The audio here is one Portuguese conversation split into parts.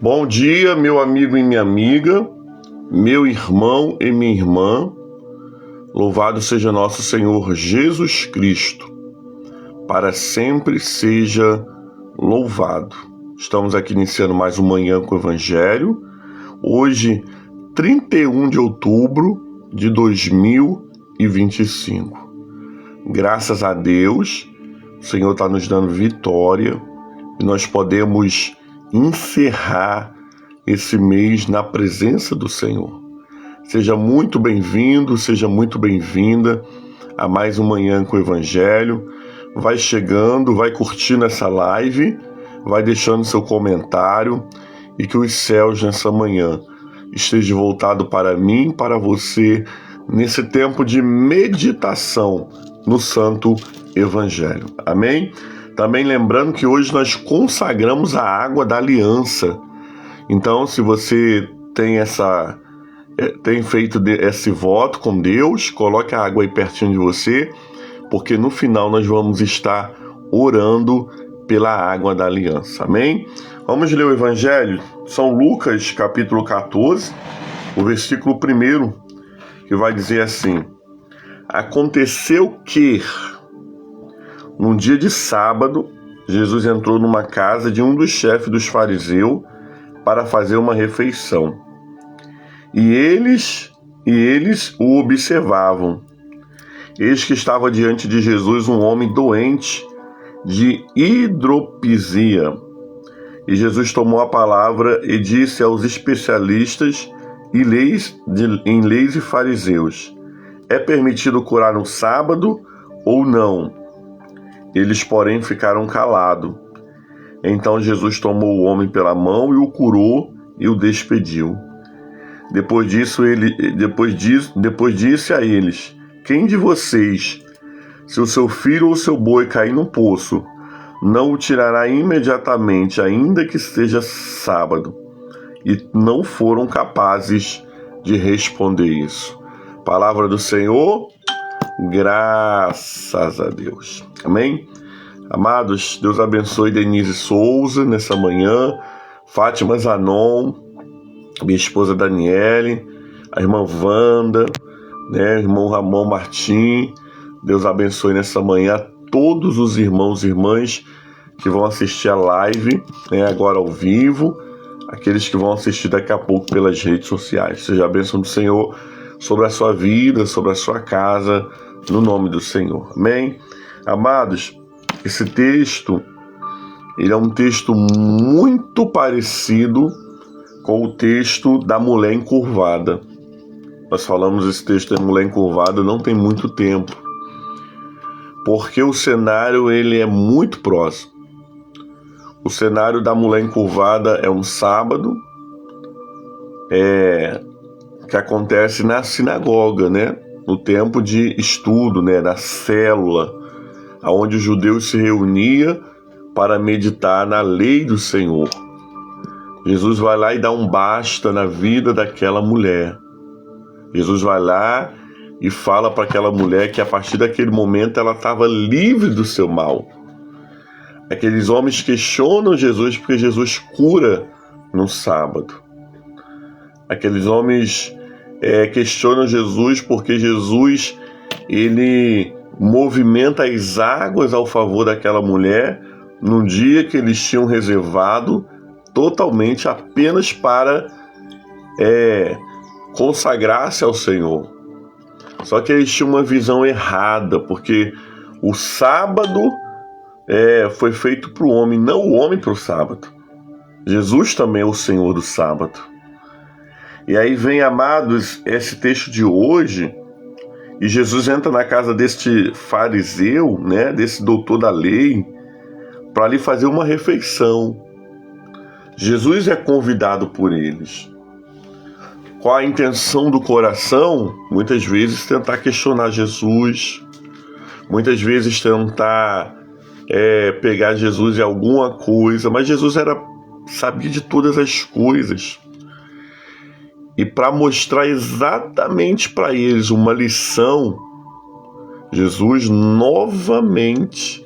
Bom dia, meu amigo e minha amiga, meu irmão e minha irmã. Louvado seja nosso Senhor Jesus Cristo. Para sempre seja louvado. Estamos aqui iniciando mais um Manhã com o Evangelho. Hoje, 31 de outubro de 2025. Graças a Deus, o Senhor está nos dando vitória e nós podemos encerrar esse mês na presença do Senhor. Seja muito bem-vindo, seja muito bem-vinda a mais um Manhã com o Evangelho. Vai chegando, vai curtindo essa live, vai deixando seu comentário e que os céus nessa manhã estejam voltados para mim, para você, nesse tempo de meditação no Santo Evangelho. Amém? Também lembrando que hoje nós consagramos a água da aliança. Então, se você tem feito esse voto com Deus, coloque a água aí pertinho de você, porque no final nós vamos estar orando pela água da aliança. Amém? Vamos ler o Evangelho, São Lucas, capítulo 14, o versículo 1, que vai dizer assim: Aconteceu que, num dia de sábado, Jesus entrou numa casa de um dos chefes dos fariseus para fazer uma refeição. E eles o observavam. Eis que estava diante de Jesus um homem doente de hidropisia. E Jesus tomou a palavra e disse aos especialistas em leis e fariseus: É permitido curar no sábado ou não? Eles, porém, ficaram calados. Então Jesus tomou o homem pela mão e o curou e o despediu. Depois disse a eles: Quem de vocês, se o seu filho ou seu boi cair no poço, não o tirará imediatamente, ainda que seja sábado? E não foram capazes de responder isso. Palavra do Senhor, graças a Deus. Amém? Amados, Deus abençoe Denise Souza nessa manhã, Fátima Zanon, minha esposa Daniele, a irmã Wanda, o irmão Ramon Martim. Deus abençoe nessa manhã todos os irmãos e irmãs que vão assistir a live, agora ao vivo, aqueles que vão assistir daqui a pouco pelas redes sociais. Seja a bênção do Senhor sobre a sua vida, sobre a sua casa, no nome do Senhor. Amém? Amados, esse texto, ele é um texto muito parecido com o texto da mulher encurvada. Nós falamos esse texto da mulher encurvada não tem muito tempo, porque o cenário ele é muito próximo. O cenário da mulher encurvada é um sábado, que acontece na sinagoga, no tempo de estudo, da célula, onde os judeus se reuniam para meditar na lei do Senhor. Jesus vai lá e dá um basta na vida daquela mulher. Jesus vai lá e fala para aquela mulher que a partir daquele momento ela estava livre do seu mal. Aqueles homens questionam Jesus porque Jesus cura no sábado. Aqueles homens questionam Jesus porque Jesus ele movimenta as águas ao favor daquela mulher num dia que eles tinham reservado totalmente apenas para consagrar-se ao Senhor. Só que eles tinham uma visão errada, porque o sábado foi feito para o homem, não o homem para o sábado. Jesus também é o Senhor do sábado. E aí vem, amados, esse texto de hoje, e Jesus entra na casa deste fariseu, desse doutor da lei, para ali fazer uma refeição. Jesus é convidado por eles. Qual a intenção do coração? Muitas vezes tentar questionar Jesus, muitas vezes tentar pegar Jesus em alguma coisa, mas Jesus sabia de todas as coisas. E para mostrar exatamente para eles uma lição, Jesus novamente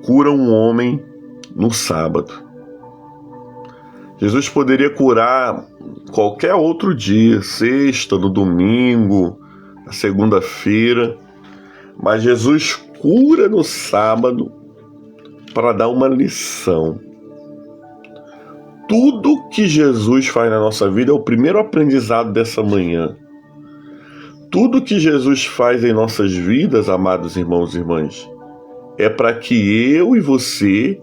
cura um homem no sábado. Jesus poderia curar qualquer outro dia, sexta, no domingo, na segunda-feira, mas Jesus cura no sábado para dar uma lição. Tudo que Jesus faz na nossa vida é o primeiro aprendizado dessa manhã. Tudo que Jesus faz em nossas vidas, amados irmãos e irmãs, é para que eu e você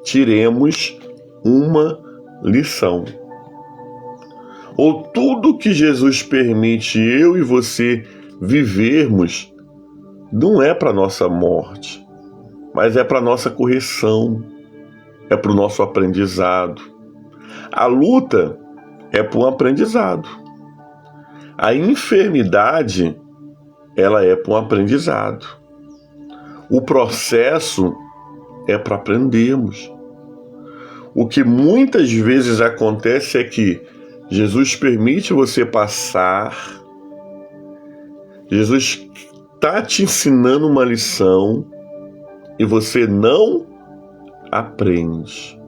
tiremos uma lição. Ou tudo que Jesus permite eu e você vivermos não é para nossa morte, mas é para nossa correção, é para o nosso aprendizado. A luta é para um aprendizado. A enfermidade, ela é para um aprendizado. O processo é para aprendermos. O que muitas vezes acontece é que Jesus permite você passar, Jesus está te ensinando uma lição e você não aprende.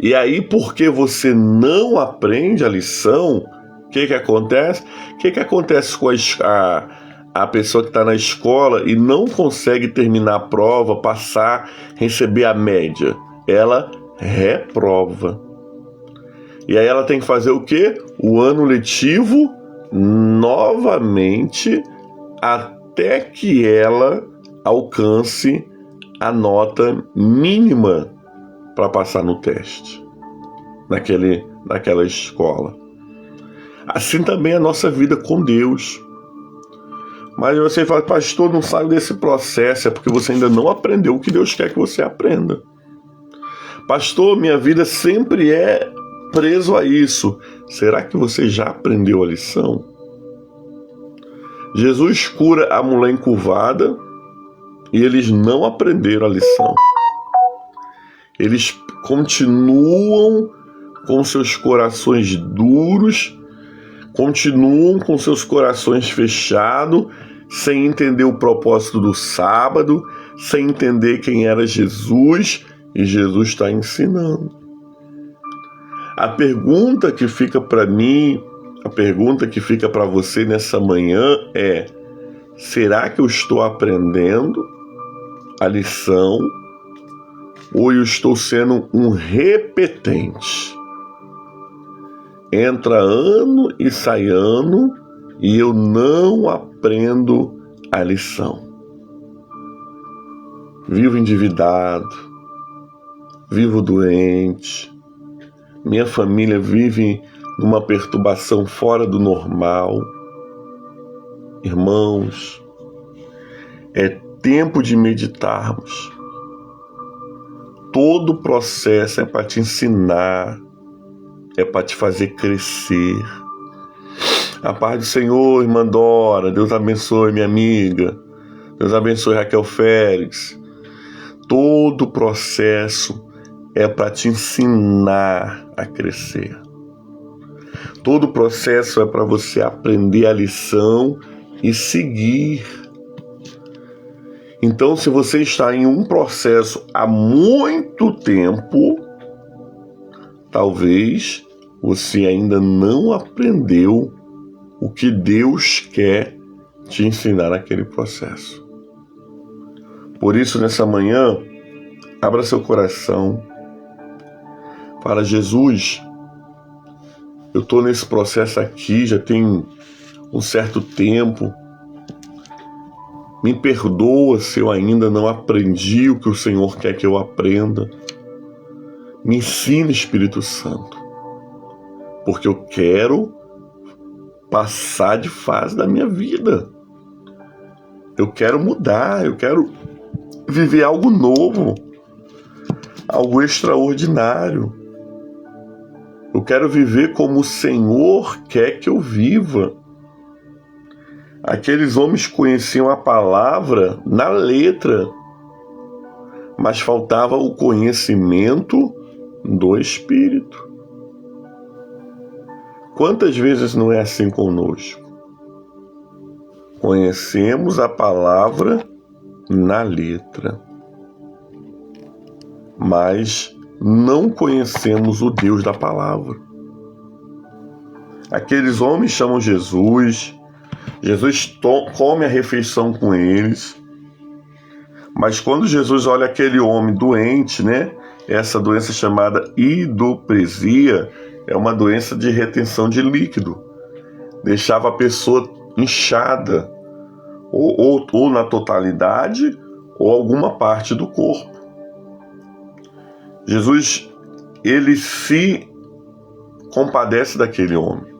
E aí, porque você não aprende a lição, o que acontece? O que acontece com a pessoa que está na escola e não consegue terminar a prova, passar, receber a média? Ela reprova. E aí ela tem que fazer o quê? O ano letivo novamente até que ela alcance a nota mínima para passar no teste naquela escola. Assim também é a nossa vida com Deus. Mas você fala, pastor, não saio desse processo, é porque você ainda não aprendeu o que Deus quer que você aprenda. Pastor, minha vida sempre é preso a isso. Será que você já aprendeu a lição? Jesus cura a mulher encurvada e eles não aprenderam a lição. Eles continuam com seus corações duros, continuam com seus corações fechados, sem entender o propósito do sábado, sem entender quem era Jesus, e Jesus está ensinando. A pergunta que fica para mim, a pergunta que fica para você nessa manhã é: será que eu estou aprendendo a lição ou eu estou sendo um repetente? Entra ano e sai ano e eu não aprendo a lição. Vivo endividado, vivo doente, minha família vive numa perturbação fora do normal. Irmãos, é tempo de meditarmos. Todo o processo é para te ensinar, é para te fazer crescer. A paz do Senhor, irmã Dora, Deus abençoe minha amiga, Deus abençoe Raquel Félix. Todo o processo é para te ensinar a crescer. Todo o processo é para você aprender a lição e seguir. Então, se você está em um processo há muito tempo, talvez você ainda não aprendeu o que Deus quer te ensinar naquele processo. Por isso, nessa manhã, abra seu coração. Fala, Jesus, eu estou nesse processo aqui, já tem um certo tempo. Me perdoa se eu ainda não aprendi o que o Senhor quer que eu aprenda. Me ensina, Espírito Santo, porque eu quero passar de fase da minha vida. Eu quero mudar, eu quero viver algo novo, algo extraordinário. Eu quero viver como o Senhor quer que eu viva. Aqueles homens conheciam a palavra na letra. mas faltava o conhecimento do Espírito. Quantas vezes não é assim conosco? Conhecemos a palavra na letra, mas não conhecemos o Deus da palavra. Aqueles homens chamam Jesus, Jesus come a refeição com eles, mas quando Jesus olha aquele homem doente, essa doença chamada hidropresia, é uma doença de retenção de líquido, deixava a pessoa inchada, ou na totalidade, ou alguma parte do corpo. Jesus, ele se compadece daquele homem.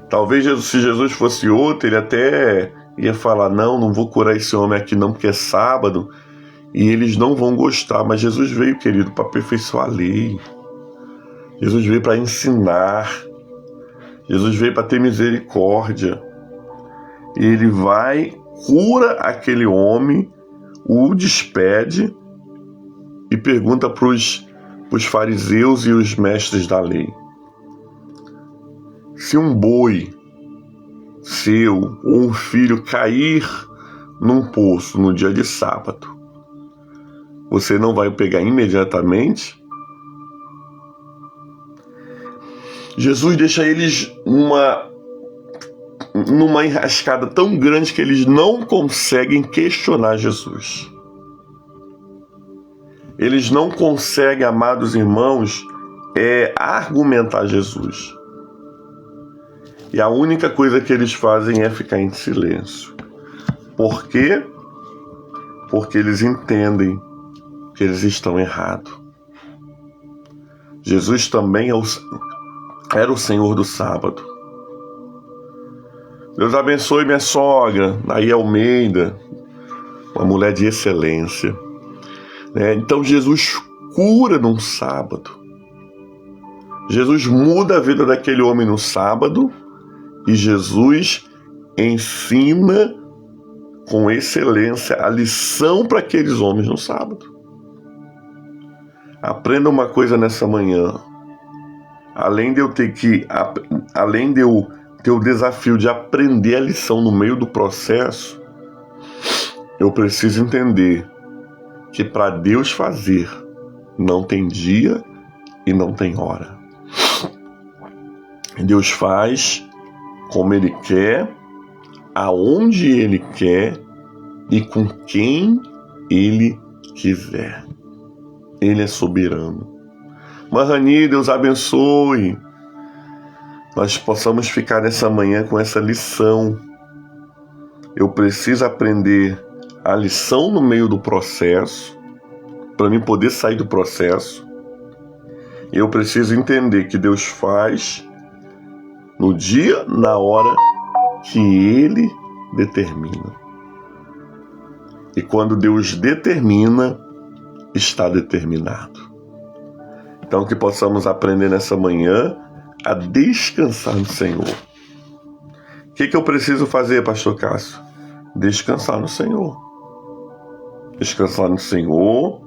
Talvez se Jesus fosse outro, ele até ia falar, não vou curar esse homem aqui não, porque é sábado, e eles não vão gostar. Mas Jesus veio, querido, para aperfeiçoar a lei. Jesus veio para ensinar. Jesus veio para ter misericórdia. E ele vai, cura aquele homem, o despede e pergunta para os fariseus e os mestres da lei: se um boi seu ou um filho cair num poço no dia de sábado, você não vai o pegar imediatamente? Jesus deixa eles numa enrascada tão grande que eles não conseguem questionar Jesus. Eles não conseguem, amados irmãos, argumentar Jesus. E a única coisa que eles fazem é ficar em silêncio. Por quê? Porque eles entendem que eles estão errados. Jesus também era o Senhor do sábado. Deus abençoe minha sogra, Naí Almeida, uma mulher de excelência. Então Jesus cura num sábado. Jesus muda a vida daquele homem no sábado e Jesus ensina com excelência a lição para aqueles homens no sábado. Aprenda uma coisa nessa manhã. Além de eu ter o desafio de aprender a lição no meio do processo, eu preciso entender que para Deus fazer não tem dia e não tem hora. Deus faz como Ele quer, aonde Ele quer e com quem Ele quiser. Ele é soberano. Mahani, Deus abençoe. Nós possamos ficar nessa manhã com essa lição. Eu preciso aprender a lição no meio do processo, para mim poder sair do processo. Eu preciso entender que Deus faz no dia, na hora que Ele determina. E quando Deus determina, está determinado. Então que possamos aprender nessa manhã a descansar no Senhor. O que eu preciso fazer, pastor Cássio? Descansar no Senhor. Descansar no Senhor,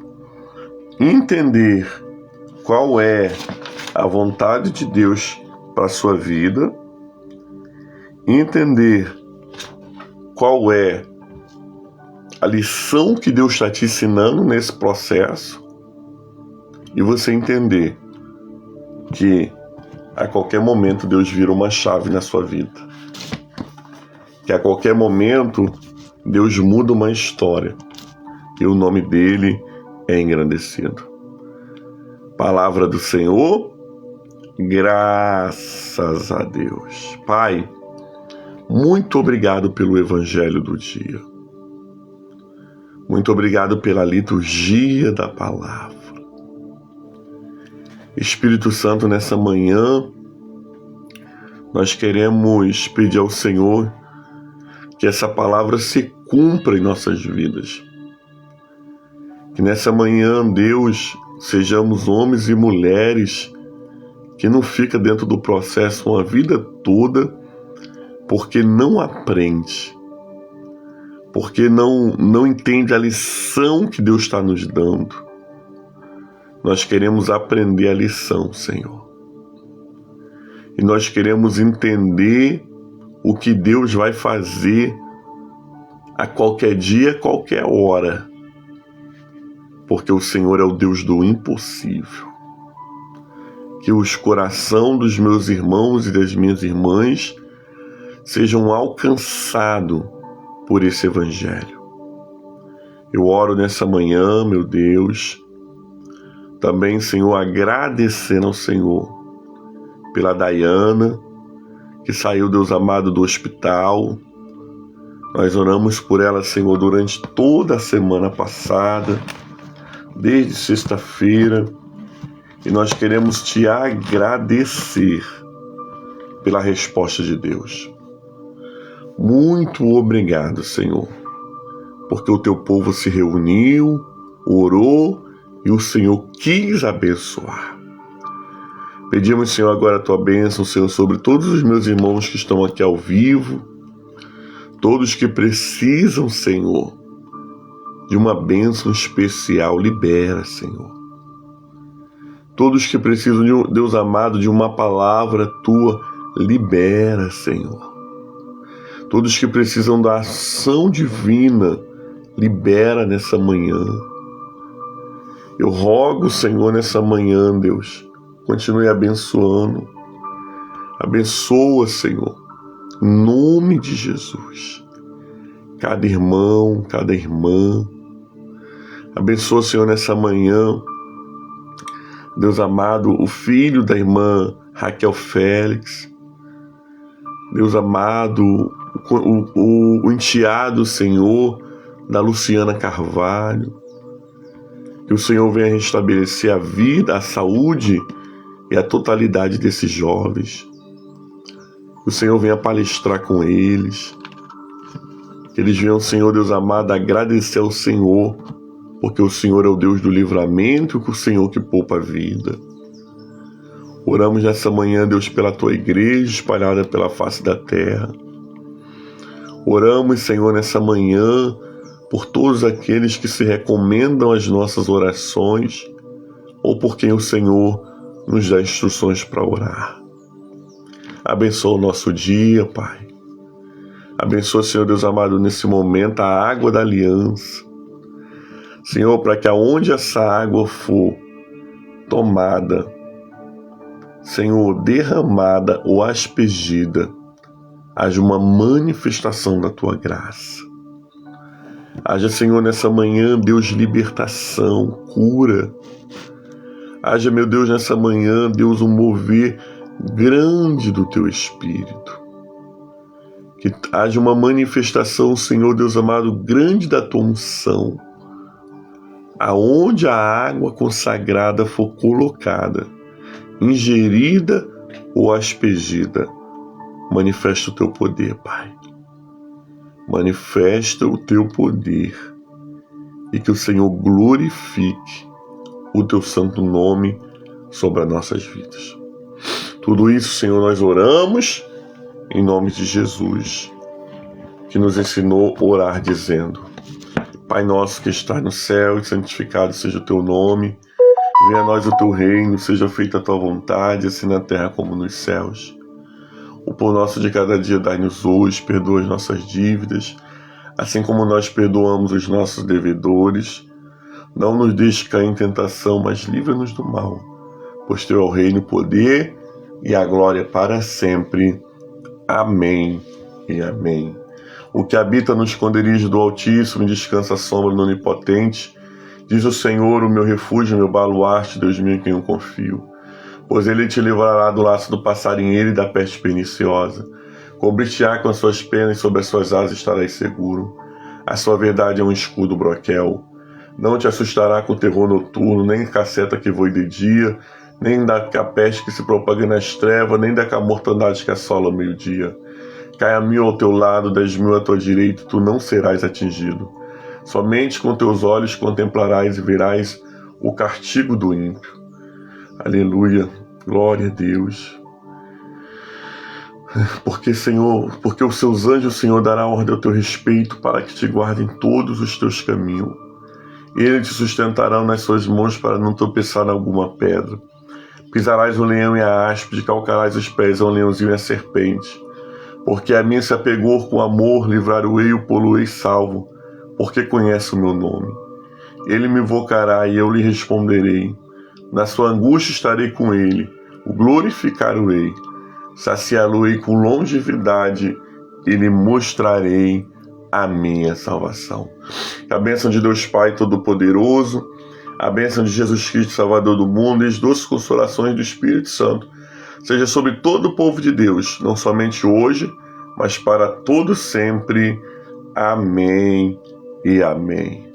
entender qual é a vontade de Deus para a sua vida, entender qual é a lição que Deus está te ensinando nesse processo e você entender que a qualquer momento Deus vira uma chave na sua vida. Que a qualquer momento Deus muda uma história e o nome dele é engrandecido. Palavra do Senhor, graças a Deus. Pai, muito obrigado pelo Evangelho do dia. Muito obrigado pela liturgia da palavra. Espírito Santo, nessa manhã, nós queremos pedir ao Senhor que essa palavra se cumpra em nossas vidas. Que nessa manhã, Deus, sejamos homens e mulheres que não fica dentro do processo uma vida toda porque não aprende, porque não entende a lição que Deus está nos dando. Nós queremos aprender a lição, Senhor. E nós queremos entender o que Deus vai fazer a qualquer dia, a qualquer hora. Porque o Senhor é o Deus do impossível. Que os corações dos meus irmãos e das minhas irmãs sejam alcançados por esse Evangelho. Eu oro nessa manhã, meu Deus, também, Senhor, agradecendo ao Senhor pela Dayana, que saiu, Deus amado, do hospital. Nós oramos por ela, Senhor, durante toda a semana passada, desde sexta-feira, e nós queremos te agradecer pela resposta de Deus. Muito obrigado, Senhor, porque o teu povo se reuniu, orou e o Senhor quis abençoar. Pedimos, Senhor, agora a tua bênção, Senhor, sobre todos os meus irmãos que estão aqui ao vivo, todos que precisam, Senhor, de uma bênção especial, libera, Senhor. Todos que precisam, Deus amado, de uma palavra tua, libera, Senhor. Todos que precisam da ação divina, libera nessa manhã. Eu rogo, Senhor, nessa manhã, Deus, continue abençoando. Abençoa, Senhor, em nome de Jesus, cada irmão, cada irmã. Abençoa, Senhor, nessa manhã, Deus amado, o filho da irmã Raquel Félix. Deus amado, o enteado, Senhor, da Luciana Carvalho. Que o Senhor venha restabelecer a vida, a saúde e a totalidade desses jovens. Que o Senhor venha palestrar com eles. Que eles venham, Senhor, Deus amado, agradecer ao Senhor, porque o Senhor é o Deus do livramento e o Senhor que poupa a vida. Oramos nessa manhã, Deus, pela tua igreja espalhada pela face da terra. Oramos, Senhor, nessa manhã por todos aqueles que se recomendam às nossas orações ou por quem o Senhor nos dá instruções para orar. Abençoa o nosso dia, Pai. Abençoa, Senhor Deus amado, nesse momento a água da aliança. Senhor, para que aonde essa água for tomada, Senhor, derramada ou aspergida, haja uma manifestação da tua graça. Haja, Senhor, nessa manhã, Deus, libertação, cura. Haja, meu Deus, nessa manhã, Deus, um mover grande do teu Espírito. Que haja uma manifestação, Senhor, Deus amado, grande da tua unção. Aonde a água consagrada for colocada, ingerida ou aspergida, manifesta o teu poder, Pai. Manifesta o teu poder e que o Senhor glorifique o teu santo nome sobre as nossas vidas. Tudo isso, Senhor, nós oramos em nome de Jesus, que nos ensinou a orar dizendo: Pai nosso que está no céu, santificado seja o teu nome, venha a nós o teu reino, seja feita a tua vontade, assim na terra como nos céus. O pão nosso de cada dia dai-nos hoje, perdoa as nossas dívidas, assim como nós perdoamos os nossos devedores. Não nos deixes cair em tentação, mas livra-nos do mal, pois teu é o reino, o poder e a glória para sempre. Amém e amém. O que habita no esconderijo do Altíssimo e descansa à sombra do Onipotente, diz o Senhor, o meu refúgio, meu baluarte, Deus meu em quem eu confio. Pois ele te livrará do laço do passarinheiro e da peste perniciosa. Cobrir-te-á com as suas penas e sobre as suas asas estarás seguro. A sua verdade é um escudo broquel. Não te assustará com o terror noturno, nem com a seta que voe de dia, nem da peste que se propaga nas trevas, nem da mortandade que assola ao meio-dia. Caia 1000 ao teu lado, 10.000 à tua direita, tu não serás atingido. Somente com teus olhos contemplarás e verás o castigo do ímpio. Aleluia, glória a Deus. Porque, Senhor, porque os seus anjos, Senhor, dará ordem ao teu respeito para que te guardem todos os teus caminhos. Eles te sustentarão nas suas mãos para não tropeçar em alguma pedra. Pisarás o leão e a áspide, calcarás os pés ao leãozinho e à serpente. Porque a mim se apegou com amor, livrar-o-ei, o poluei salvo, porque conhece o meu nome. Ele me invocará e eu lhe responderei. Na sua angústia estarei com ele, o glorificar-o-ei. Saciá-lo-ei com longevidade e lhe mostrarei a minha salvação. Que a bênção de Deus Pai Todo-Poderoso, a bênção de Jesus Cristo, Salvador do mundo, e as doces consolações do Espírito Santo seja sobre todo o povo de Deus, não somente hoje, mas para todo sempre. Amém e amém.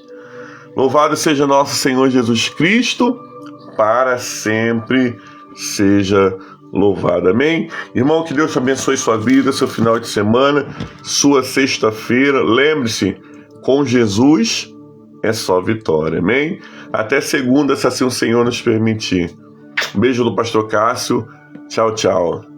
Louvado seja nosso Senhor Jesus Cristo, para sempre seja louvado. Amém? Irmão, que Deus te abençoe sua vida, seu final de semana, sua sexta-feira. Lembre-se, com Jesus é só vitória. Amém? Até segunda, se assim o Senhor nos permitir. Um beijo do pastor Cássio. Tchau, tchau.